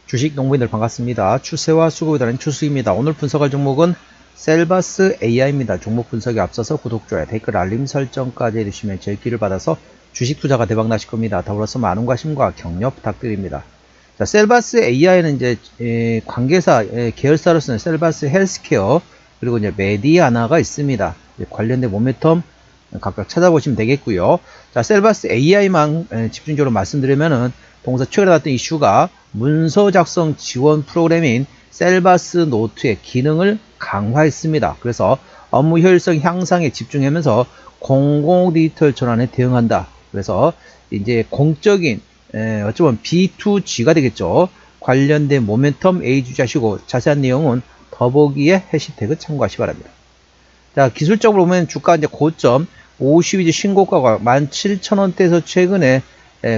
주식 농부인들 반갑습니다. 추세와 수급에 따른 추수입니다. 오늘 분석할 종목은 셀바스 AI입니다. 종목 분석에 앞서서 구독, 좋아요, 댓글, 알림 설정까지 해주시면 제 기를 받아서 주식 투자가 대박 나실 겁니다. 더불어서 많은 관심과 격려 부탁드립니다. 자, 셀바스 AI는 이제 관계사 계열사로서는 셀바스 헬스케어 그리고 이제 메디아나가 있습니다. 관련된 모멘텀 각각 찾아보시면 되겠고요. 자, 셀바스 AI만 집중적으로 말씀드리면은 동사 최근에 나왔던 이슈가 문서 작성 지원 프로그램인 셀바스 노트의 기능을 강화했습니다. 그래서 업무 효율성 향상에 집중하면서 공공 디지털 전환에 대응한다. 그래서 이제 공적인 어쩌면 B2G가 되겠죠. 관련된 모멘텀 A 주시하시고 자세한 내용은 더보기에 해시태그 참고하시기 바랍니다. 자, 기술적으로 보면 주가 이제 고점 50일주 신고가가 17,000원대에서 최근에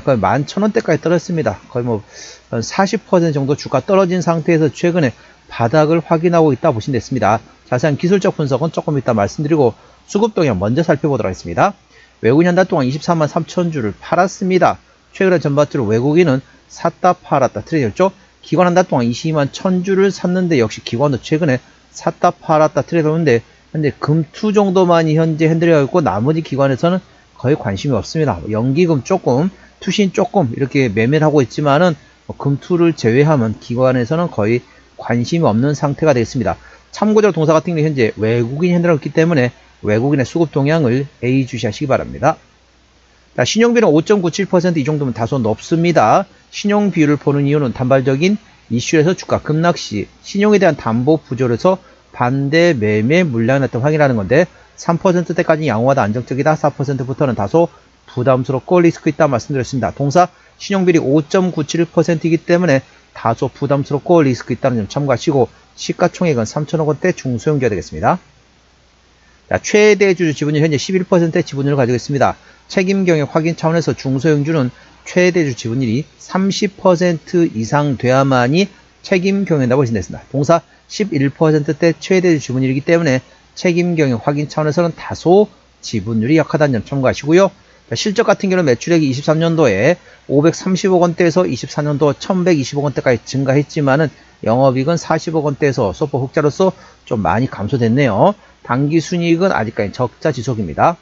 거의 11,000원대까지 떨어졌습니다. 거의 뭐 40% 정도 주가 떨어진 상태에서 최근에 바닥을 확인하고 있다 보시면 됐습니다. 자세한 기술적 분석은 조금 이따 말씀드리고 수급 동향 먼저 살펴보도록 하겠습니다. 외국인 한 달 동안 23만 3천 주를 팔았습니다. 최근에 전반적으로 외국인은 샀다 팔았다 트레이드였죠. 기관 한 달 동안 22만 1000주를 샀는데 역시 기관도 최근에 샀다 팔았다 트레이드였는데 현재 금투 정도만이 현재 핸들되어 있고 나머지 기관에서는 거의 관심이 없습니다. 연기금 조금, 투신 조금 이렇게 매매를 하고 있지만은 금투를 제외하면 기관에서는 거의 관심이 없는 상태가 되겠습니다. 참고적으로 동사 같은 경우 현재 외국인이 핸들하고 있기 때문에 외국인의 수급 동향을 A 주시하시기 바랍니다. 자, 신용비율은 5.97% 이 정도면 다소 높습니다. 신용비율을 보는 이유는 단발적인 이슈에서 주가 급락시 신용에 대한 담보 부조로서 반대 매매 물량이 나타나 확인하는 건데 3%대까지 양호하다 안정적이다. 4%부터는 다소 부담스럽고 리스크 있다 말씀드렸습니다. 동사 신용비율이 5.97%이기 때문에 다소 부담스럽고 리스크 있다는 점 참고하시고 시가총액은 3천억 원대 중소형주가 되겠습니다. 자, 최대 주주 지분율 현재 11%의 지분율을 가지고 있습니다. 책임 경영 확인 차원에서 중소형주는 최대 주 지분율이 30% 이상 돼야만이 책임 경영이라고 보시면 동사 11%대 최대 주 지분율이기 때문에 책임 경영 확인 차원에서는 다소 지분율이 약하다는 점 참고하시고요. 자, 실적 같은 경우는 매출액이 23년도에 530억 원대에서 24년도 1120억 원대까지 증가했지만은 영업이익은 40억 원대에서 소폭 흑자로서 좀 많이 감소됐네요. 당기 순이익은 아직까지 적자 지속입니다.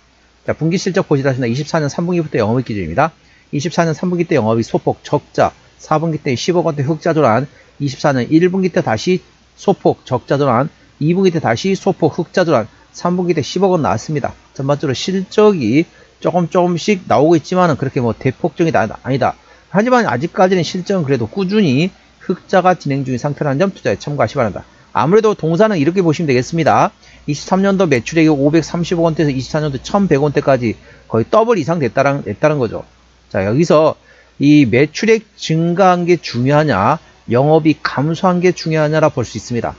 자, 분기 실적 보시다시피 24년 3분기부터 영업이익 기준입니다. 24년 3분기 때 영업이익 소폭 적자, 4분기 때 10억 원대 흑자 전환, 24년 1분기 때 다시 소폭 적자 전환, 2분기 때 다시 소폭 흑자 전환, 3분기 때 10억 원 나왔습니다. 전반적으로 실적이 조금씩 나오고 있지만은 그렇게 뭐 대폭적이 아니다. 하지만 아직까지는 실적은 그래도 꾸준히 흑자가 진행 중인 상태라는 점 투자에 참고하시기 바랍니다. 아무래도 동사는 이렇게 보시면 되겠습니다. 23년도 매출액이 530억 원대에서 24년도 1100억 원대까지 거의 더블 이상 됐다는 거죠. 자, 여기서 이 매출액 증가한 게 중요하냐, 영업이 감소한 게 중요하냐라 볼 수 있습니다.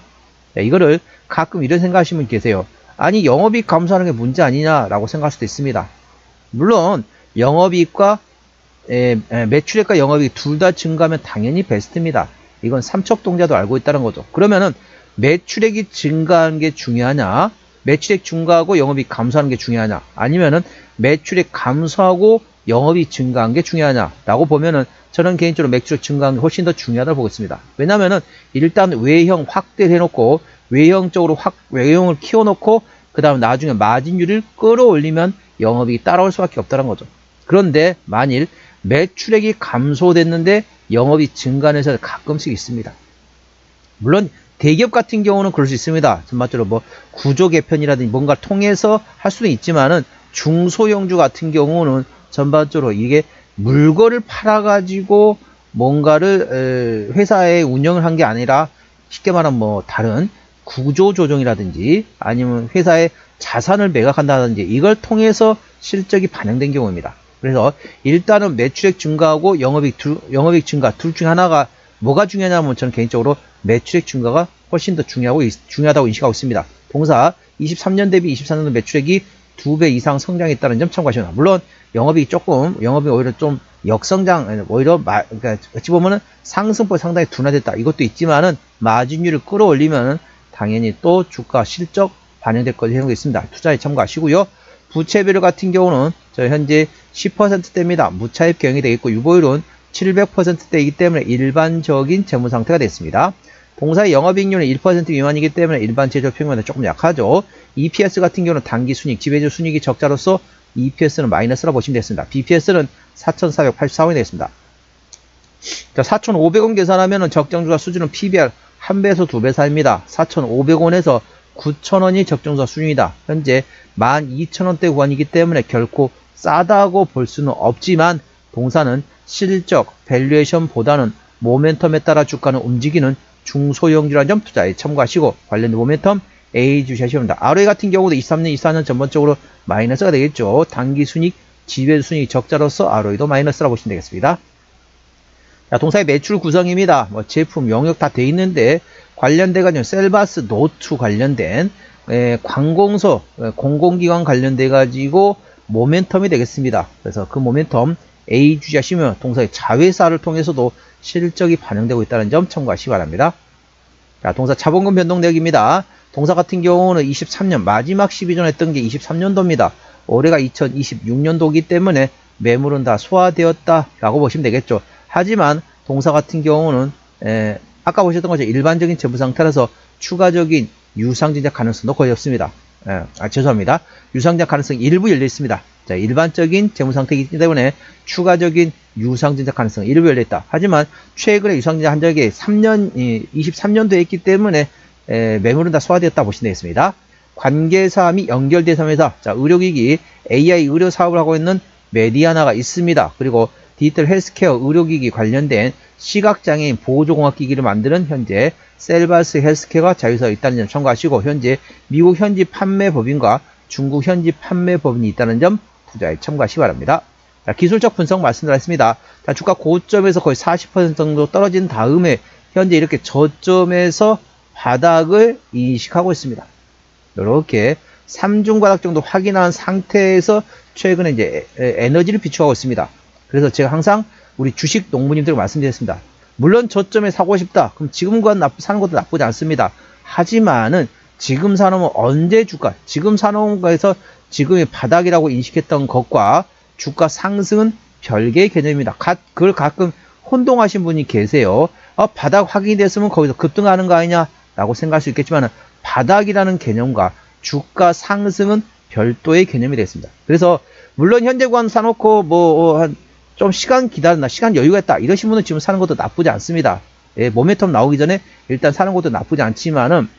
자, 이거를 가끔 이런 생각하시면 계세요. 아니, 영업이익 감소하는 게 문제 아니냐라고 생각할 수도 있습니다. 물론 영업이익과 매출액과 영업이익 둘 다 증가하면 당연히 베스트입니다. 이건 삼척동자도 알고 있다는 거죠. 그러면은 매출액이 증가하는 게 중요하냐, 매출액 증가하고 영업이익 감소하는 게 중요하냐, 아니면은 매출액 감소하고 영업이익 증가한 게 중요하냐라고 보면은 저는 개인적으로 매출액 증가한 게 훨씬 더 중요하다고 보겠습니다. 왜냐면은 일단 외형 확대를 해놓고 외형적으로 외형을 키워놓고 그 다음 나중에 마진율을 끌어올리면 영업이익이 따라올 수밖에 없다는 거죠. 그런데 만일 매출액이 감소됐는데 영업이 증가하는 회사가 가끔씩 있습니다. 물론 대기업 같은 경우는 그럴 수 있습니다. 전반적으로 뭐 구조 개편이라든지 뭔가를 통해서 할 수는 있지만은 중소형주 같은 경우는 전반적으로 이게 물건을 팔아가지고 뭔가를 회사에 운영을 한 게 아니라 쉽게 말하면 뭐 다른 구조 조정이라든지 아니면 회사의 자산을 매각한다든지 이걸 통해서 실적이 반영된 경우입니다. 그래서 일단은 매출액 증가하고 영업이익 증가 둘 중에 하나가 뭐가 중요하냐면 저는 개인적으로 매출액 증가가 훨씬 더 중요하다고 인식하고 있습니다. 동사 23년 대비 24년도 매출액이 2배 이상 성장했다는 점 참고하시면 물론 영업이익 오히려 좀 역성장, 오히려 그러니까 어찌 보면은 상승폭이 상당히 둔화됐다. 이것도 있지만은 마진율을 끌어올리면 당연히 또 주가 실적 반영될 것으로 예상되고 있습니다. 투자에 참고하시고요. 부채비율 같은 경우는 저 현재 10%대입니다. 무차입 경영이 되겠고 유보율은 700%대이기 때문에 일반적인 재무 상태가 됐습니다. 동사의 영업이익률은 1% 미만이기 때문에 일반 제조 평균보다 조금 약하죠. EPS 같은 경우는 단기 순이익, 지배주 순이익이 적자로서 EPS는 마이너스라 보시면 되겠습니다. BPS는 4,484원이 되겠습니다. 자, 4,500원 계산하면 적정주가 수준은 PBR 1배에서 2배 사이입니다. 4,500원에서 9,000원이 적정주가 수준이다. 현재 12,000원대 구간이기 때문에 결코 싸다고 볼 수는 없지만 동사는 실적, 밸류에이션보다는 모멘텀에 따라 주가는 움직이는 중소형주라는 점 투자에 참고하시고 관련된 모멘텀 A 주시하시면 됩니다. ROE 같은 경우도 23년, 24년 전반적으로 마이너스가 되겠죠. 단기 순익, 지배 순익 적자로서 ROE도 마이너스라고 보시면 되겠습니다. 자, 동사의 매출 구성입니다. 제품, 영역 다 돼 있는데 관련돼가지고 셀바스 노트 관련된 관공서, 공공기관 관련돼가지고 모멘텀이 되겠습니다. 그래서 그 모멘텀 A 주시하시면 동사의 자회사를 통해서도 실적이 반영되고 있다는 점 참고하시기 바랍니다. 자, 동사 자본금 변동내역입니다. 동사 같은 경우는 23년 마지막 12전 했던 게 23년도입니다. 올해가 2026년도이기 때문에 매물은 다 소화되었다라고 보시면 되겠죠. 하지만 동사 같은 경우는 아까 보셨던 것처럼 일반적인 재무 상태라서 추가적인 유상증자 가능성도 거의 없습니다. 죄송합니다. 유상증자 가능성이 일부 열려 있습니다. 자, 일반적인 재무 상태이기 때문에 추가적인 유상증자 가능성이 일부 열려 있다. 하지만 최근에 유상증자 한 적이 23년도에 있기 때문에 매물은 다 소화되었다 보시면 되겠습니다. 관계사 및 연결대상회사, 자, 의료기기 AI 의료 사업을 하고 있는 메디아나가 있습니다. 그리고 디지털 헬스케어 의료기기 관련된 시각장애인 보조공학기기를 만드는 현재 셀바스 헬스케어가 자회사에 있다는 점 참고하시고 현재 미국 현지 판매법인과 중국 현지 판매법인이 있다는 점 투자에 참고하시기 바랍니다. 자, 기술적 분석 말씀드렸습니다. 자, 주가 고점에서 거의 40% 정도 떨어진 다음에 현재 이렇게 저점에서 바닥을 인식하고 있습니다. 이렇게 3중 바닥 정도 확인한 상태에서 최근에 이제 에너지를 비추하고 있습니다. 그래서 제가 항상 우리 주식 농부님들에게 말씀드렸습니다. 물론 저점에 사고 싶다. 그럼 지금 사는 것도 나쁘지 않습니다. 하지만은 지금 사놓으면 언제 주가, 지금 사놓은 거에서 지금의 바닥이라고 인식했던 것과 주가 상승은 별개의 개념입니다. 그걸 가끔 혼동하신 분이 계세요. 바닥 확인이 됐으면 거기서 급등하는 거 아니냐 라고 생각할 수 있겠지만 바닥이라는 개념과 주가 상승은 별도의 개념이 됐습니다. 그래서 물론 현재 구간 사놓고 좀 시간 기다렸나, 시간 여유가 있다 이러신 분은 지금 사는 것도 나쁘지 않습니다. 모멘텀 나오기 전에 일단 사는 것도 나쁘지 않지만은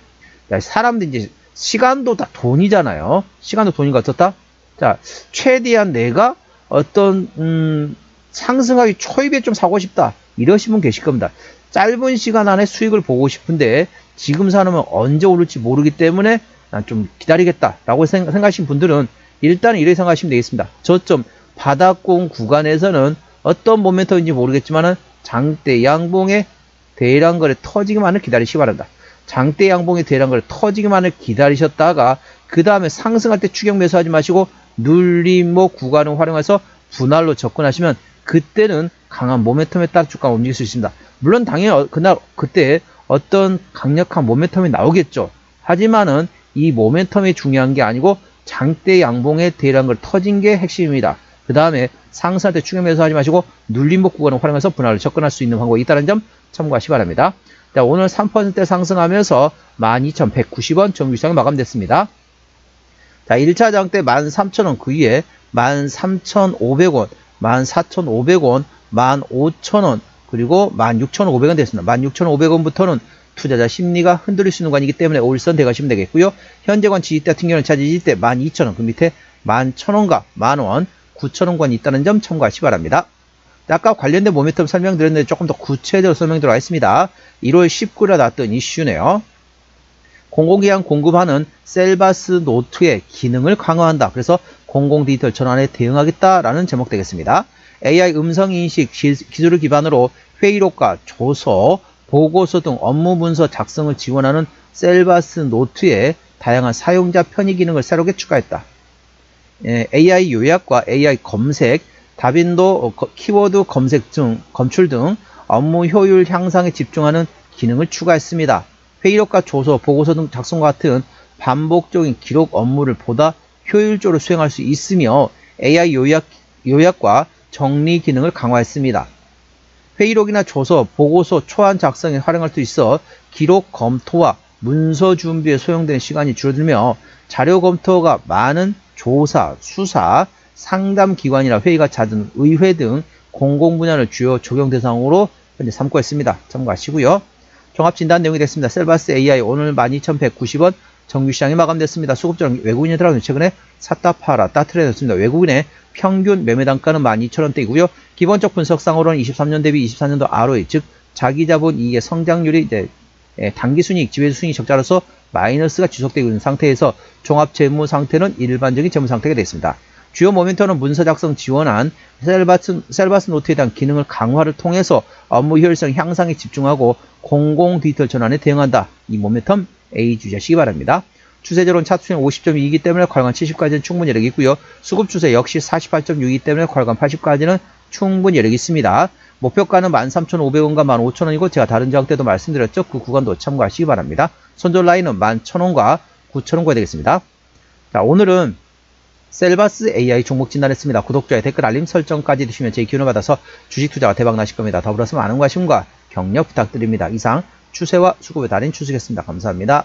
사람들이 이제 시간도 다 돈이잖아요. 시간도 돈인가 어떻다? 자, 최대한 내가 어떤 상승하기 초입에 좀 사고 싶다 이러신 분 계실 겁니다. 짧은 시간 안에 수익을 보고 싶은데 지금 사놓으면 언제 오를지 모르기 때문에 난 좀 기다리겠다 라고 생각하신 분들은 일단 이렇게 생각하시면 되겠습니다. 저점 바닥공 구간에서는 어떤 모멘텀인지 모르겠지만은 장대 양봉의 대량거래 터지기만을 기다리시기 바랍니다. 장대 양봉의 대량거래 터지기만을 기다리셨다가 그 다음에 상승할 때 추격 매수하지 마시고 눌림목 구간을 활용해서 분할로 접근하시면 그때는 강한 모멘텀에 따라 주가가 움직일 수 있습니다. 물론 당연히 그때 어떤 강력한 모멘텀이 나오겠죠. 하지만은 이 모멘텀이 중요한 게 아니고 장대 양봉의 대량거래 터진 게 핵심입니다. 그 다음에 상승할 때 추격 매수하지 마시고 눌림목 구간을 활용해서 분할로 접근할 수 있는 방법이 있다는 점 참고하시기 바랍니다. 자, 오늘 3% 상승하면서 12,190원 정규시장이 마감됐습니다. 자, 1차 장대 13,000원 그 위에 13,500원, 14,500원, 15,000원 그리고 16,500원 됐습니다. 16,500원부터는 투자자 심리가 흔들릴 수 있는 구간이기 때문에 올선 대가시면 되겠고요. 현재관 지지대 같은 경우는 차지 지지대 12,000원 그 밑에 11,000원과 만원 9,000원권이 있다는 점 참고하시기 바랍니다. 아까 관련된 모멘텀 설명드렸는데 조금 더 구체적으로 설명 들어가겠습니다. 1월 19일에 나왔던 이슈네요. 공공기관 공급하는 셀바스 노트의 기능을 강화한다. 그래서 공공디지털 전환에 대응하겠다라는 제목 되겠습니다. AI 음성인식 기술을 기반으로 회의록과 조서, 보고서 등 업무 문서 작성을 지원하는 셀바스 노트에 다양한 사용자 편의 기능을 새롭게 추가했다. AI 요약과 AI 검색, 다빈도 키워드 검색 등 검출 등 업무 효율 향상에 집중하는 기능을 추가했습니다. 회의록과 조서, 보고서 등 작성과 같은 반복적인 기록 업무를 보다 효율적으로 수행할 수 있으며 AI 요약과 정리 기능을 강화했습니다. 회의록이나 조서, 보고서, 초안 작성에 활용할 수 있어 기록 검토와 문서 준비에 소요되는 시간이 줄어들며 자료 검토가 많은 조사, 수사, 상담 기관이나 회의가 잦은 의회 등 공공 분야를 주요 적용 대상으로 현재 삼고 있습니다. 참고하시고요. 종합진단 내용이 됐습니다. 셀바스 AI 오늘 12,190원 정규 시장이 마감됐습니다. 수급자는 외국인이 들어가서 최근에 샀다 팔아 따트려졌습니다. 외국인의 평균 매매 단가는 12,000원대이고요. 기본적 분석상으로는 23년 대비 24년도 ROE, 즉 자기자본 이익의 성장률이 이제 당기순이익, 지배순이익 적자로서 마이너스가 지속되고 있는 상태에서 종합재무 상태는 일반적인 재무 상태가 되겠습니다. 주요 모멘텀은 문서 작성 지원한 셀바스 노트에 대한 기능을 강화를 통해서 업무 효율성 향상에 집중하고 공공 디지털 전환에 대응한다. 이 모멘텀 A 주의하시기 바랍니다. 추세적으로는 차트수는 50.2이기 때문에 괄관 70까지는 충분히 여력이 있고요. 수급 추세 역시 48.6이기 때문에 괄관 80까지는 충분히 여력이 있습니다. 목표가는 13,500원과 15,000원이고 제가 다른 저항 때도 말씀드렸죠. 그 구간도 참고하시기 바랍니다. 손절 라인은 11,000원과 9,000원가 되겠습니다. 자, 오늘은 셀바스 AI 종목 진단했습니다. 구독자의 댓글 알림 설정까지 해주시면 제 기운을 받아서 주식 투자가 대박 나실 겁니다. 더불어서 많은 관심과 격려 부탁드립니다. 이상 추세와 수급의 달인 추수겠습니다. 감사합니다.